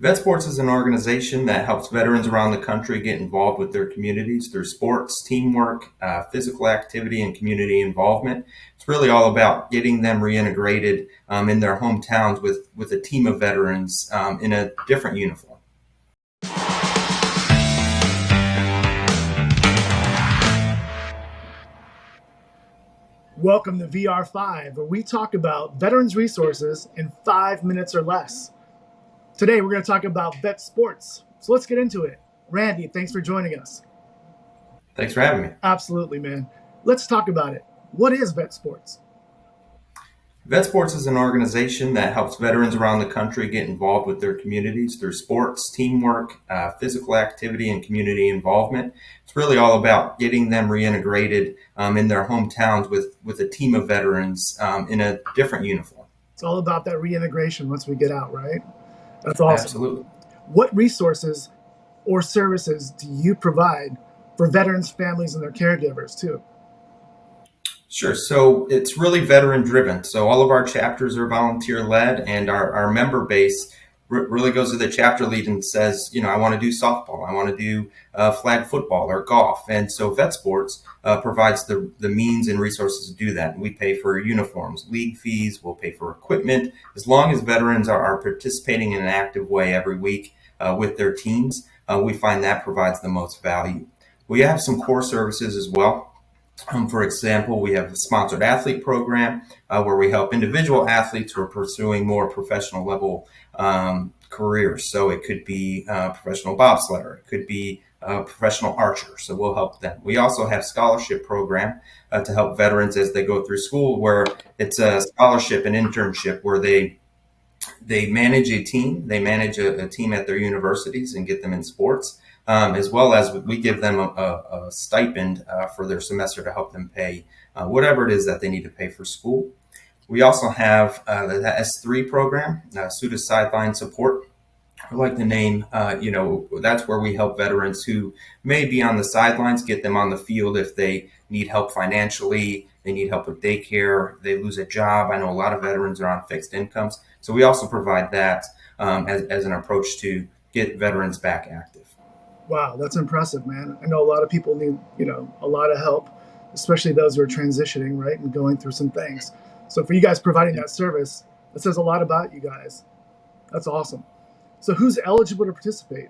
VETSports is an organization that helps veterans around the country get involved with their communities through sports, teamwork, physical activity, and community involvement. It's really all about getting them reintegrated in their hometowns with a team of veterans in a different uniform. Welcome to VR5, where we talk about veterans resources in 5 minutes or less. Today, we're going to talk about VETSports. So let's get into it. Randy, thanks for joining us. Thanks for having me. Absolutely, man. Let's talk about it. What is VETSports? VETSports is an organization that helps veterans around the country get involved with their communities through sports, teamwork, physical activity, and community involvement. It's really all about getting them reintegrated in their hometowns with a team of veterans in a different uniform. It's all about that reintegration once we get out, right? That's awesome. Absolutely. What resources or services do you provide for veterans, families, and their caregivers, too? Sure. So it's really veteran driven. So all of our chapters are volunteer led, and our member base really goes to the chapter lead and says, I want to do softball, I want to do flag football or golf. And so VETSports provides the means and resources to do that. We pay for uniforms, league fees, we'll pay for equipment. As long as veterans are participating in an active way every week with their teams, we find that provides the most value. We have some core services as well. For example, we have a sponsored athlete program where we help individual athletes who are pursuing more professional level careers. So it could be a professional bobsledder, it could be a professional archer. So we'll help them. We also have scholarship program to help veterans as they go through school, where it's a scholarship and internship where they manage a team. They manage a team at their universities and get them in sports. As well as we give them a stipend for their semester to help them pay whatever it is that they need to pay for school. We also have the S3 program, Student Sideline Support. I like the name, that's where we help veterans who may be on the sidelines, get them on the field if they need help financially, they need help with daycare, they lose a job. I know a lot of veterans are on fixed incomes. So we also provide that as an approach to get veterans back active. Wow, that's impressive, man. I know a lot of people need, a lot of help, especially those who are transitioning, right, and going through some things. So for you guys providing that service, that says a lot about you guys. That's awesome. So who's eligible to participate?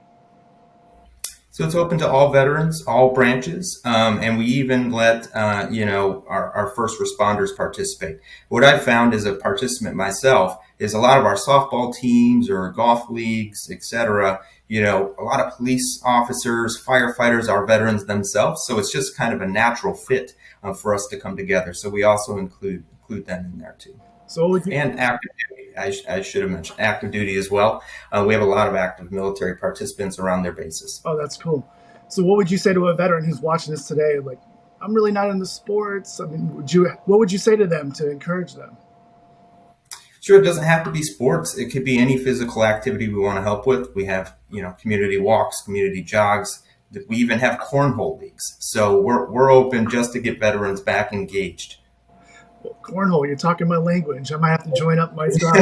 So it's open to all veterans, all branches, and we even let our first responders participate. What I've found as a participant myself is a lot of our softball teams or golf leagues, etc. A lot of police officers, firefighters are veterans themselves, so it's just kind of a natural fit for us to come together. So we also include them in there too. And active duty, I should have mentioned active duty as well. We have a lot of active military participants around their bases. Oh, that's cool. So what would you say to a veteran who's watching this today? Like, I'm really not into sports. I mean, what would you say to them to encourage them? Sure, it doesn't have to be sports. It could be any physical activity we want to help with. We have, community walks, community jogs. We even have cornhole leagues. So we're open just to get veterans back engaged. Well, cornhole, you're talking my language. I might have to join up myself.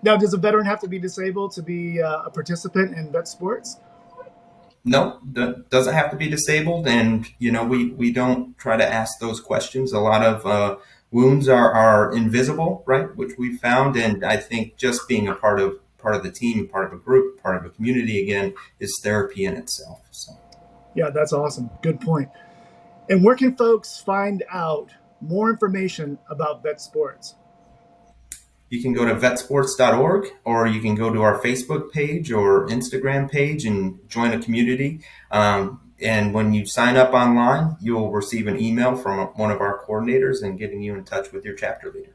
Now, does a veteran have to be disabled to be a participant in VETSports? No, doesn't have to be disabled. And, we don't try to ask those questions. A lot of wounds are invisible, right, which we found. And I think just being a part of the team, part of a group, part of a community, again, is therapy in itself. So. Yeah, that's awesome. Good point. And where can folks find out more information about VETSports? You can go to vetsports.org, or you can go to our Facebook page or Instagram page and join a community. And when you sign up online, you'll receive an email from one of our coordinators and getting you in touch with your chapter leader.